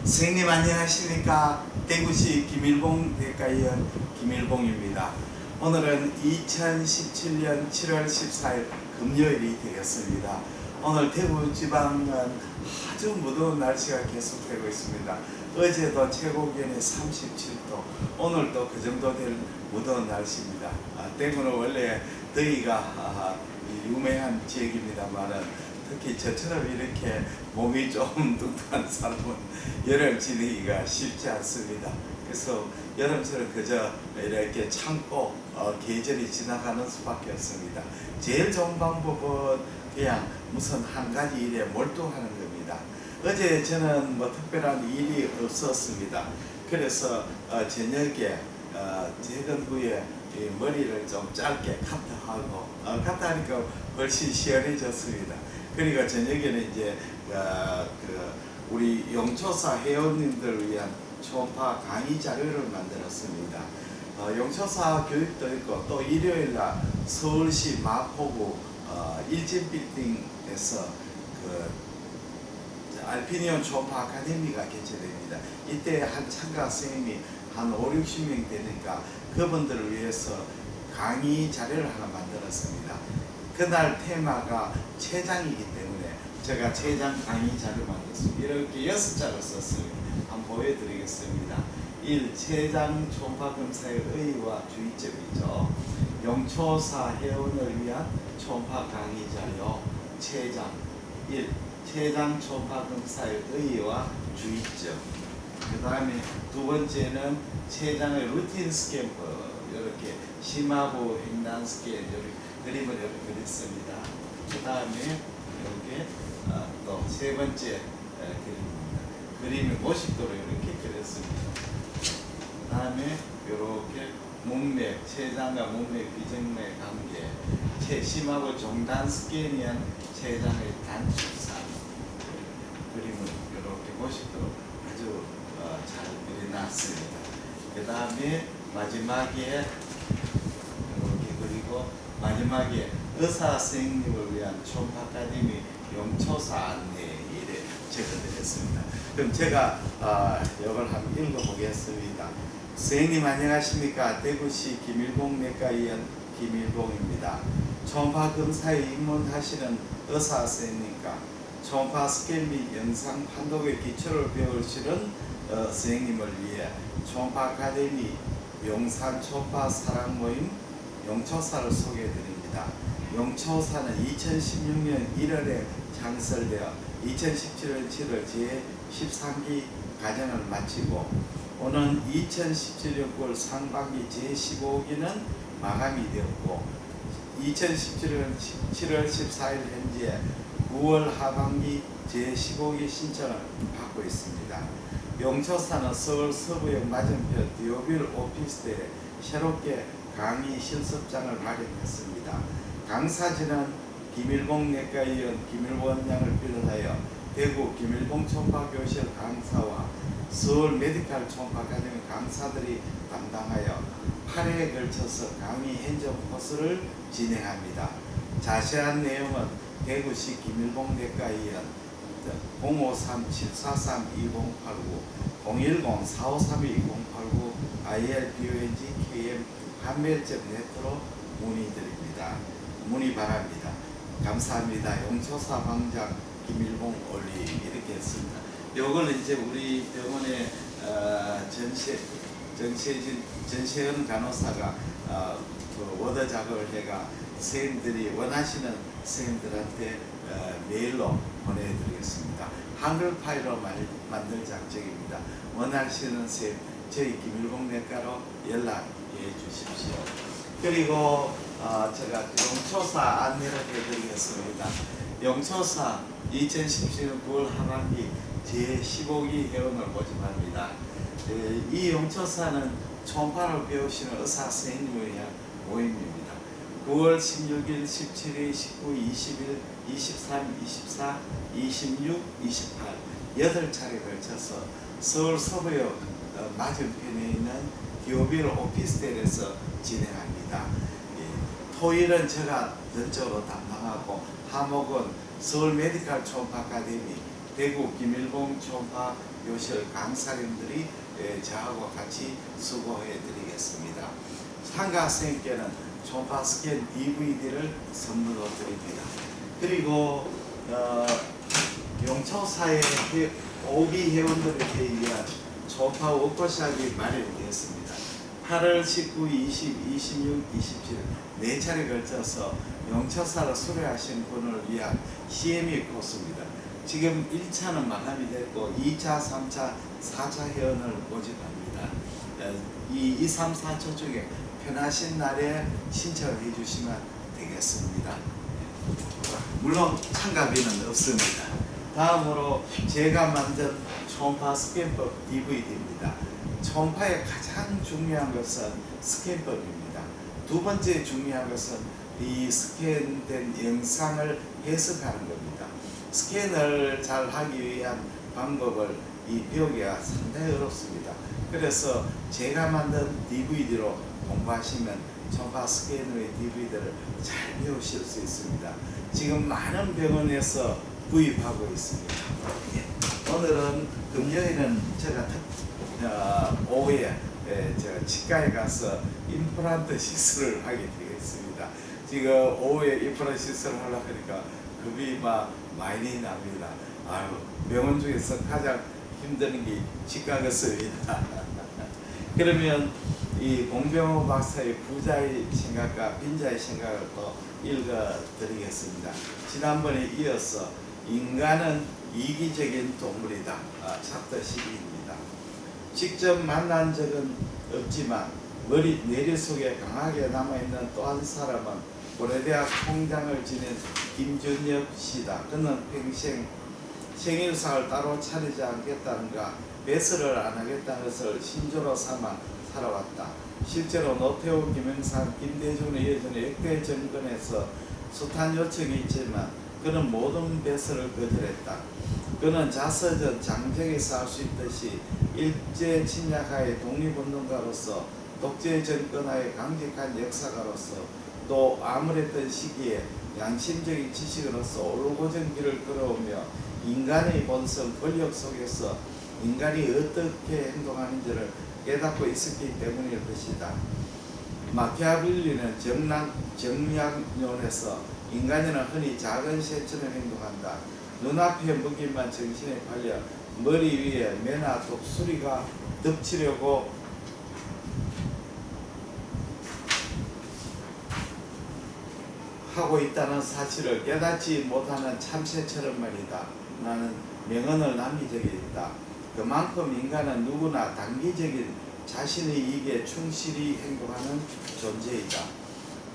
선생님 안녕하십니까. 대구시 김일봉 대가의원 김일봉입니다. 오늘은 2017년 7월 14일 금요일이 되겠습니다. 오늘 대구지방은 아주 무더운 날씨가 계속되고 있습니다. 어제도 최고 기온이 37도, 오늘도 그 정도 될 무더운 날씨입니다. 대구는 원래 더위가 유명한 지역입니다만은 특히 저처럼 이렇게 몸이 좀 뚱뚱한 사람은 여름 지내기가 쉽지 않습니다. 그래서 여름철은 그저 이렇게 참고 계절이 지나가는 수밖에 없습니다. 제일 좋은 방법은 그냥 무슨 한 가지 일에 몰두하는 겁니다. 어제 저는 뭐 특별한 일이 없었습니다. 그래서 저녁에 퇴근 후에 머리를 좀 짧게 카트하고 카트하니까 훨씬 시원해졌습니다. 그러니까 저녁에는 이제 우리 용초사 회원님들을 위한 초음파 강의 자료를 만들었습니다. 용초사 교육도 있고 또 일요일날 서울시 마포구 일진빌딩에서 알피니온 초음파 아카데미가 개최됩니다. 이때 한 참가 선생님이 한 5, 60명 되니까 그분들을 위해서 강의 자료를 하나 만들었습니다. 그날 테마가 췌장이기 때문에 제가 췌장 강의 자료를 만들었습니다. 이렇게 6자로 썼습니다. 한번 보여드리겠습니다. 1. 췌장 초음파 검사의 의의와 주의점이죠. 용초사 회원을 위한 초음파 강의 자료 췌장 1. 췌장 초음파 검사의 의의와 주의점. 그 다음에 두 번째는 췌장의 루틴 스캔 이렇게 심화부 횡단 스캔 그림을 이렇게 그렸습니다. 그 다음에 이렇게 또 세 번째 그림입니다. 그림을 모식도로 이렇게 그렸습니다. 그 다음에 이렇게 문맥, 췌장과 문맥, 비정맥 관계, 심화부 종단 스캔이한 췌장의 단축상 그림을 이렇게 모식도로 아주 잘 그려놨습니다. 그 다음에 마지막에 마지막에 의사 선생님을 위한 초음파 아카데미 용초사 안내일에 적어드렸습니다. 그럼 제가 이걸 한번 읽어보겠습니다. 선생님 안녕하십니까. 대구시 김일봉 내과의원 김일봉입니다. 초음파 검사에 입문하시는 의사 선생님과 초음파 스캔 및 영상 판독의 기초를 배우시는 선생님을 위해 초음파 아카데미 용산 초음파 사랑 모임 용초사를 소개해드립니다. 용초사는 2016년 1월에 창설되어 2017년 7월 제13기 과정을 마치고 오는 2017년 9월 상반기 제15기는 마감이 되었고 2017년 7월 14일 현재 9월 하반기 제15기 신청을 받고 있습니다. 용초사는 서울 서부역 맞은편 디오빌 오피스텔에 새롭게 강의 실습장을 마련했습니다. 강사진은 김일봉 내과의원 김일봉 원장을 비롯하여 대구 김일봉 초음파 교실 강사와 서울 메디컬 초음파 아카데미 강사들이 담당하여 8회에 걸쳐서 강의 현장 코스를 진행합니다. 자세한 내용은 대구시 김일봉 내과의원 053-743-2089 010-4532-2089 ILBONG-KM 판매점 네트로 문의드립니다. 문의 바랍니다. 감사합니다. 용초사 방장 김일봉 올리 이렇게 했습니다. 요거는 이제 우리 병원의 전세은 간호사가 워드 작업을 해가 선생님들이 원하시는 선생님들한테 메일로 보내드리겠습니다. 한글 파일로 만들 작정입니다. 원하시는 선생님 저희 김일봉 내과로 연락해 주십시오. 그리고 제가 용초사 안내를 해드리겠습니다. 용초사 2017년 9월 하반기 제15기 회원을 모집합니다. 이 용초사는 초음파를 배우시는 의사 선생님을 위한 모임입니다. 9월 16일, 17일, 19, 20일, 23, 24, 26, 28 8차례에 걸쳐서 서울 서부역 맞은편에 있는 디오빌 오피스텔에서 진행합니다. 토일은 제가 전적으로 담당하고 화목은 서울 메디컬 초음파 아카데미, 대구 김일봉 초음파 교실 강사님들이 저하고 같이 수고해 드리겠습니다. 참가 학생께는 초음파 스캔 DVD를 선물로 드립니다. 그리고 용초사의 OB 회원들에게 위한 초음파 워크숍이 마련되었습니다. 8월 19, 20, 26, 27 4차례 걸쳐서 용초사를 수료하신 분을 위한 CME 코스입니다. 지금 1차는 마감이 됐고 2차, 3차, 4차 회원을 모집합니다. 이 2, 3, 4초 중에 편하신 날에 신청을 해주시면 되겠습니다. 물론 참가비는 없습니다. 다음으로 제가 만든 초음파 스캔법 DVD입니다. 초음파의 가장 중요한 것은 스캔법입니다. 두 번째 중요한 것은 이 스캔된 영상을 해석하는 겁니다. 스캔을 잘 하기 위한 방법을 배우기가 상당히 어렵습니다. 그래서 제가 만든 DVD로 공부하시면 초음파 스캔의 DVD를 잘 배우실 수 있습니다. 지금 많은 병원에서 구입하고 있습니다. 오늘은 금요일은 제가 오후에 제가 치과에 가서 임플란트 시술을 하게 되겠습니다. 지금 오후에 임플란트 시술을 하려고 하니까 급이 많이 납니다. 병원 중에서 가장 힘든 게 치과였습니다. 그러면 이 공병호 박사의 부자의 생각과 빈자의 생각을 또 읽어드리겠습니다. 지난번에 이어서 인간은 이기적인 동물이다. 챕터 12입니다. 직접 만난 적은 없지만 내리 속에 강하게 남아있는 또 한 사람은 고려대학 총장을 지낸 김준엽 씨다. 그는 평생 생일상을 따로 차리지 않겠다는가 배설을 안 하겠다는 것을 신조로 삼아 살아왔다. 실제로 노태우, 김영삼, 김대중에 이어지는 역대 정권에서 숱한 요청이 있지만 그는 모든 배설을 거절했다. 그는 자서전 장정에서 할 수 있듯이 일제 침략하의 독립운동가로서 독재 정권하의 강직한 역사가로서 또 암울했던 시기에 양심적인 지식으로서 올고전 길을 걸어오며 인간의 본성 권력 속에서 인간이 어떻게 행동하는지를 깨닫고 있었기 때문일 것이다. 마키아벨리는 정략론에서 인간은 흔히 작은 새처럼 행동한다. 눈앞에 먹이만 정신에 팔려 머리 위에 매나 독수리가 덮치려고 하고 있다는 사실을 깨닫지 못하는 참새처럼 말이다. 나는 명언을 남긴 적이 있다. 그만큼 인간은 누구나 단기적인 자신의 이익에 충실히 행동하는 존재이다.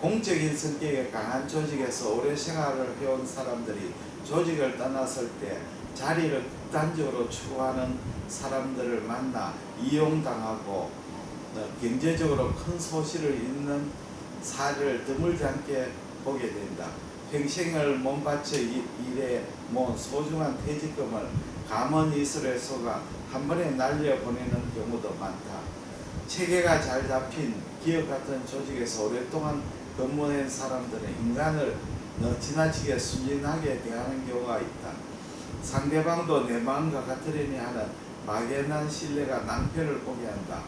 공적인 성격의 강한 조직에서 오래 생활을 해온 사람들이 조직을 떠났을 때 자리를 극단적으로 추구하는 사람들을 만나 이용당하고 경제적으로 큰 소실을 입는 사례를 드물지 않게 보게 된다. 평생을 몸바쳐 일해 모은 소중한 퇴직금을 감언이슬에 속아 한 번에 날려보내는 경우도 많다. 체계가 잘 잡힌 기업 같은 조직에서 오랫동안 근무한 사람들은 인간을 지나치게 순진하게 대하는 경우가 있다. 상대방도 내 마음과 같으려니 하는 막연한 신뢰가 낭패를 보게 한다.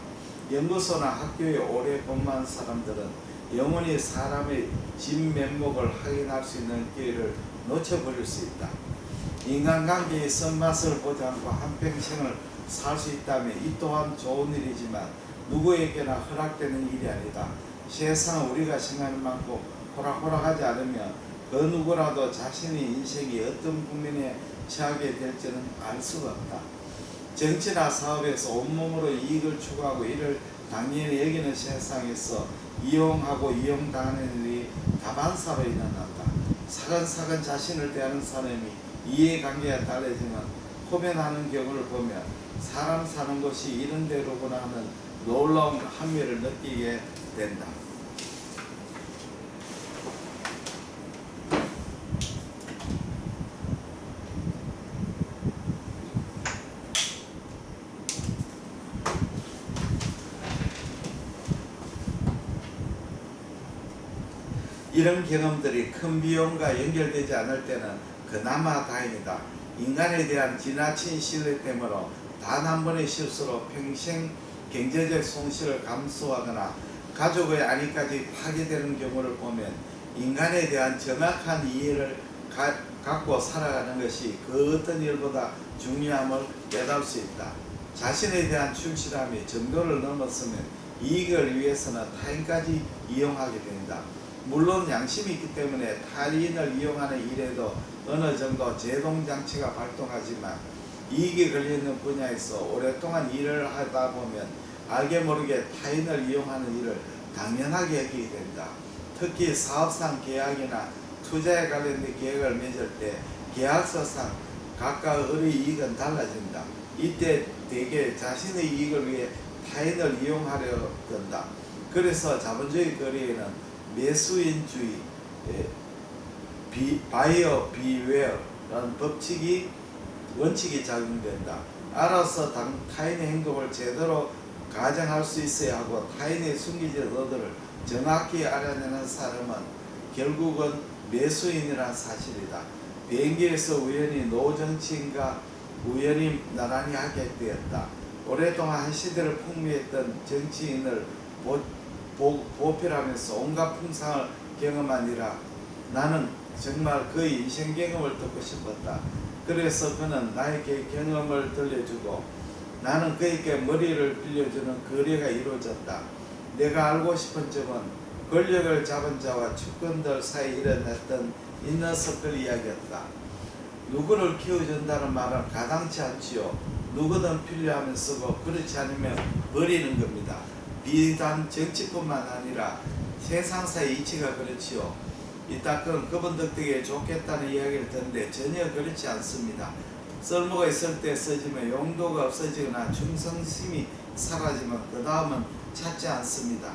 연구소나 학교에 오래 근무한 사람들은 영원히 사람의 진면목을 확인할 수 있는 기회를 놓쳐버릴 수 있다. 인간관계의 쓴맛을 보지 않고 한평생을 살 수 있다면 이 또한 좋은 일이지만 누구에게나 허락되는 일이 아니다. 세상은 우리가 생각하는 만큼 호락호락하지 않으면 그 누구라도 자신의 인생이 어떤 국면에 처하게 될지는 알 수가 없다. 정치나 사업에서 온몸으로 이익을 추구하고 이를 당연히 여기는 세상에서 이용하고 이용당하는 일이 다반사로 일어난다. 사근사근 자신을 대하는 사람이 이해관계가 달라지만 호면하는 경우를 보면 사람 사는 곳이 이런 데로구나 하는 놀라운 한미를 느끼게 된다. 이런 경험들이 큰 비용과 연결되지 않을 때는 그나마 다행이다. 인간에 대한 지나친 신뢰 때문에 단 한 번의 실수로 평생 경제적 손실을 감수하거나 가족의 안위까지 파괴되는 경우를 보면 인간에 대한 정확한 이해를 갖고 살아가는 것이 그 어떤 일보다 중요함을 깨달을 수 있다. 자신에 대한 충실함이 정도를 넘었으면 이익을 위해서는 타인까지 이용하게 된다. 물론 양심이 있기 때문에 타인을 이용하는 일에도 어느 정도 제동장치가 발동하지만 이익이 걸려있는 분야에서 오랫동안 일을 하다 보면 알게 모르게 타인을 이용하는 일을 당연하게 여기게 된다. 특히 사업상 계약이나 투자에 관련된 계획을 맺을 때 계약서상 각각의 이익은 달라진다. 이때 대개 자신의 이익을 위해 타인을 이용하려 든다. 그래서 자본주의 거래에는 매수인주의, 바이어 비웨어라는 원칙이 작용된다. 알아서 타인의 행동을 제대로 가정할 수 있어야 하고 타인의 숨겨진 의도를 정확히 알아내는 사람은 결국은 매수인이란 사실이다. 비행기에서 우연히 노정치인과 우연히 나란히 하게 되었다. 오랫동안 한 시대를 풍미했던 정치인을 보필하면서 온갖 풍상을 경험하니라. 나는 정말 그의 인생 경험을 듣고 싶었다. 그래서 그는 나에게 경험을 들려주고 나는 그에게 머리를 빌려주는 거래가 이루어졌다. 내가 알고 싶은 점은 권력을 잡은 자와 측근들 사이에 일어났던 인너서클 이야기였다. 누구를 키워준다는 말은 가당치 않지요. 누구든 필요하면 쓰고 그렇지 않으면 버리는 겁니다. 비단 정치뿐만 아니라 세상사의 이치가 그렇지요. 이따금 그분 덕택에 좋겠다는 이야기를 듣는데 전혀 그렇지 않습니다. 쓸모가 있을 때 쓰지만 용도가 없어지거나 충성심이 사라지면 그 다음은 찾지 않습니다.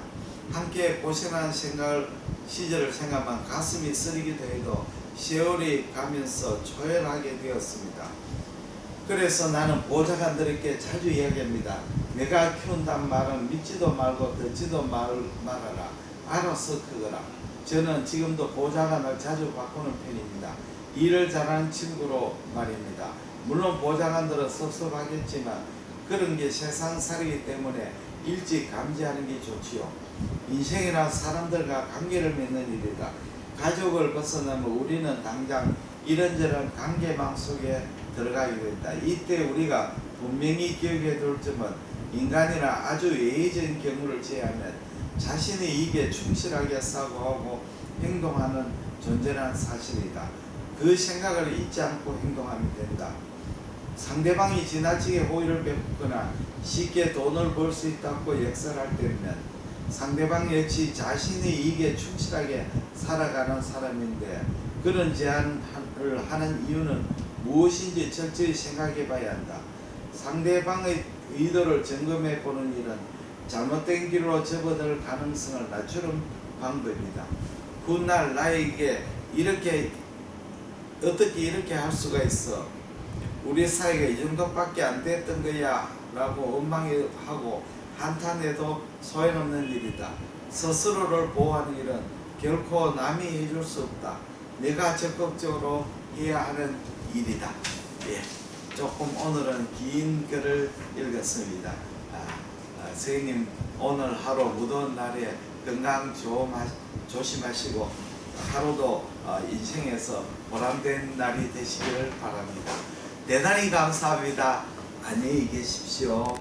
함께 고생한 시절을 생각하면 가슴이 쓰리기도 해도 세월이 가면서 초연하게 되었습니다. 그래서 나는 보좌관들에게 자주 이야기합니다. 내가 키운단 말은 믿지도 말고 듣지도 말아라. 알아서 크거라. 저는 지금도 보좌관을 자주 바꾸는 편입니다. 일을 잘하는 친구로 말입니다. 물론 보좌관들은 섭섭하겠지만 그런 게 세상살이기 때문에 일찍 감지하는 게 좋지요. 인생이란 사람들과 관계를 맺는 일이다. 가족을 벗어나면 우리는 당장 이런저런 관계망 속에 들어가게 된다. 이때 우리가 분명히 기억해 둘 점은 인간이나 아주 예외적인 경우를 제외하면 자신의 이익에 충실하게 사고하고 행동하는 존재라는 사실이다. 그 생각을 잊지 않고 행동하면 된다. 상대방이 지나치게 호의를 베푸거나 쉽게 돈을 벌 수 있다고 역설할 때면 상대방 역시 자신의 이익에 충실하게 살아가는 사람인데 그런 제안을 하는 이유는 무엇인지 철저히 생각해 봐야 한다. 상대방의 의도를 점검해 보는 일은 잘못된 길로 접어들 가능성을 낮추는 방법이다. 훗날 나에게 어떻게 이렇게 할 수가 있어? 우리 사이가 이 정도밖에 안 됐던 거야 라고 원망하고 한탄해도 소용없는 일이다. 스스로를 보호하는 일은 결코 남이 해줄 수 없다. 내가 적극적으로 해야 하는 일이다. 예, 조금 오늘은 긴 글을 읽었습니다. 선생님 오늘 하루 무더운 날에 건강 조심하시고 하루도 인생에서 보람된 날이 되시기를 바랍니다. 대단히 감사합니다. 안녕히 계십시오.